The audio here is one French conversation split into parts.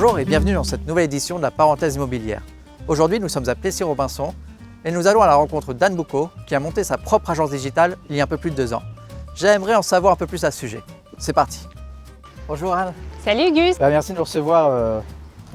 Bonjour et bienvenue dans cette nouvelle édition de la parenthèse immobilière. Aujourd'hui, nous sommes à Plessis-Robinson et nous allons à la rencontre d'Anne Boucaud qui a monté sa propre agence digitale il y a un peu plus de 2 ans. J'aimerais en savoir un peu plus à ce sujet. C'est parti. Bonjour Anne. Salut Gus. Merci de nous recevoir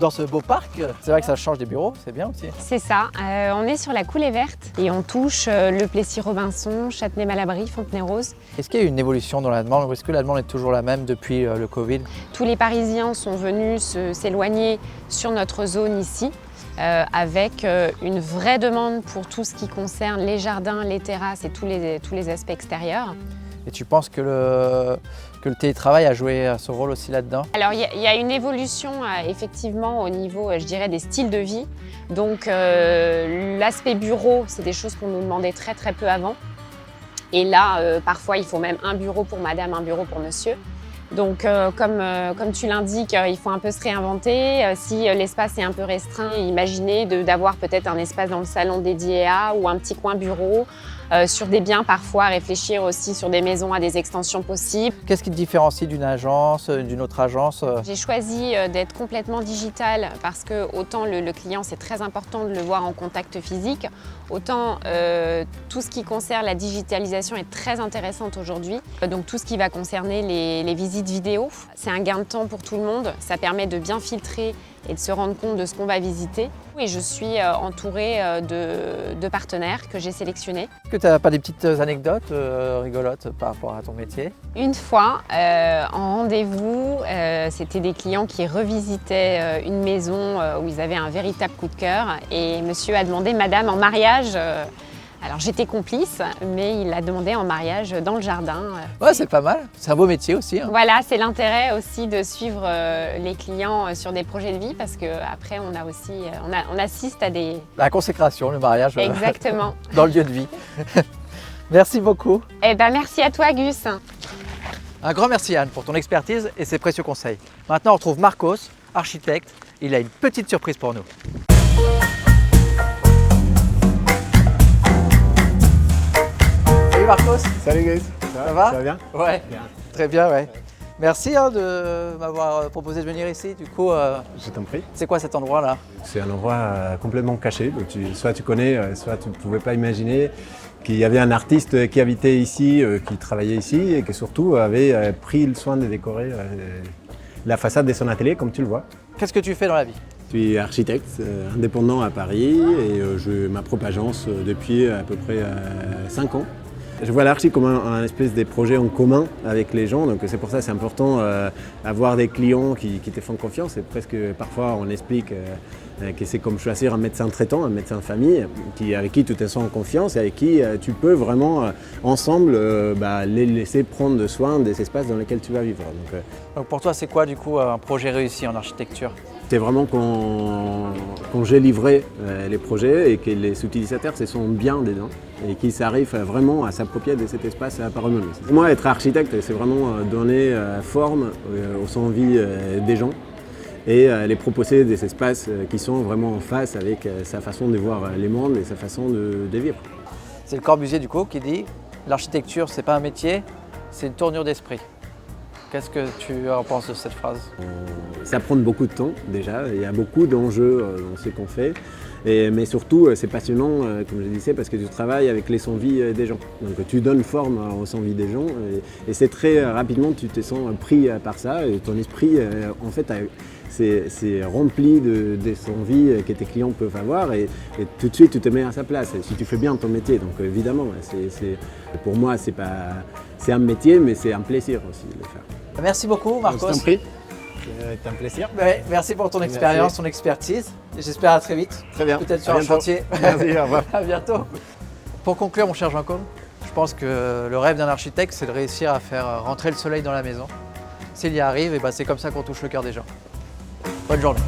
dans ce beau parc. C'est vrai que ça change des bureaux, c'est bien aussi. C'est ça, on est sur la coulée verte et on touche le Plessis-Robinson, Châtenay-Malabry, Fontenay-Rose. Est-ce qu'il y a eu une évolution dans la demande ou est-ce que la demande est toujours la même depuis le Covid? Tous les Parisiens sont venus s'éloigner sur notre zone ici. Avec une vraie demande pour tout ce qui concerne les jardins, les terrasses et tous les aspects extérieurs. Et tu penses que le télétravail a joué son rôle aussi là-dedans? Alors il y a une évolution effectivement au niveau, je dirais, des styles de vie. Donc l'aspect bureau, c'est des choses qu'on nous demandait très très peu avant. Et là, parfois, il faut même un bureau pour madame, un bureau pour monsieur. Donc comme tu l'indiques, il faut un peu se réinventer. Si l'espace est un peu restreint, imaginez d'avoir peut-être un espace dans le salon dédié à ou un petit coin bureau. Sur des biens, parfois, réfléchir aussi sur des maisons à des extensions possibles. Qu'est-ce qui te différencie d'une agence, d'une autre agence? J'ai choisi d'être complètement digital parce que autant le client, c'est très important de le voir en contact physique, autant tout ce qui concerne la digitalisation est très intéressante aujourd'hui. Donc tout ce qui va concerner les visites vidéo, c'est un gain de temps pour tout le monde. Ça permet de bien filtrer et de se rendre compte de ce qu'on va visiter. Et je suis entourée de partenaires que j'ai sélectionnés. Est-ce que tu n'as pas des petites anecdotes rigolotes par rapport à ton métier? Une fois, en rendez-vous, c'était des clients qui revisitaient une maison où ils avaient un véritable coup de cœur et monsieur a demandé madame en mariage. Alors j'étais complice, mais il a demandé en mariage dans le jardin. Ouais, c'est pas mal. C'est un beau métier aussi. Hein. Voilà, c'est l'intérêt aussi de suivre les clients sur des projets de vie parce qu'après on a aussi, on assiste à des... La consécration, le mariage. Exactement. Dans le lieu de vie. Merci beaucoup. Eh ben merci à toi Gus. Un grand merci Anne pour ton expertise et ses précieux conseils. Maintenant on retrouve Marcos, architecte. Il a une petite surprise pour nous. Salut Marcos. Salut Grace, Ça va? Ça va bien? Ouais, Bien. très bien, ouais. Merci de m'avoir proposé de venir ici. Du coup, Je t'en prie. c'est quoi cet endroit-là? C'est un endroit complètement caché. Donc soit tu connais, soit tu ne pouvais pas imaginer qu'il y avait un artiste qui habitait ici, qui travaillait ici et qui surtout avait pris le soin de décorer la façade de son atelier comme tu le vois. Qu'est-ce que tu fais dans la vie? Je suis architecte indépendant à Paris et j'ai ma propre agence depuis à peu près 5 ans. Je vois l'archi comme un espèce de projet en commun avec les gens, donc c'est pour ça que c'est important d'avoir des clients qui te font confiance. Et presque parfois on explique que c'est comme choisir un médecin traitant, un médecin de famille, avec qui tu te sens en confiance et avec qui tu peux vraiment ensemble les laisser prendre soin des espaces dans lesquels tu vas vivre. Donc pour toi, c'est quoi du coup un projet réussi en architecture? C'est vraiment quand j'ai livré les projets et que les utilisateurs se sentent bien dedans et qu'ils arrivent vraiment à s'approprier de cet espace par eux-mêmes. Moi, être architecte, c'est vraiment donner forme aux envies des gens et les proposer des espaces qui sont vraiment en face avec sa façon de voir les mondes et sa façon de vivre. C'est le Corbusier du coup qui dit l'architecture, c'est pas un métier, c'est une tournure d'esprit. Qu'est-ce que tu en penses de cette phrase? Ça prend beaucoup de temps déjà, il y a beaucoup d'enjeux dans ce qu'on fait, mais surtout c'est passionnant, comme je disais, parce que tu travailles avec les envies des gens. Donc tu donnes forme aux envies des gens et c'est très rapidement tu te sens pris par ça et ton esprit en fait c'est rempli des envies que tes clients peuvent avoir et tout de suite tu te mets à sa place si tu fais bien ton métier. Donc évidemment, pour moi c'est un métier mais c'est un plaisir aussi de le faire. Merci beaucoup Marcos. Je t'en prie, c'est un plaisir. Ouais, merci pour ton expérience, ton expertise. J'espère à très vite. Très bien. Peut-être sur À un bientôt. chantier. Merci, au revoir. À bientôt. Pour conclure mon cher Jean-Côme, je pense que le rêve d'un architecte, c'est de réussir à faire rentrer le soleil dans la maison. S'il y arrive, c'est comme ça qu'on touche le cœur des gens. Bonne journée.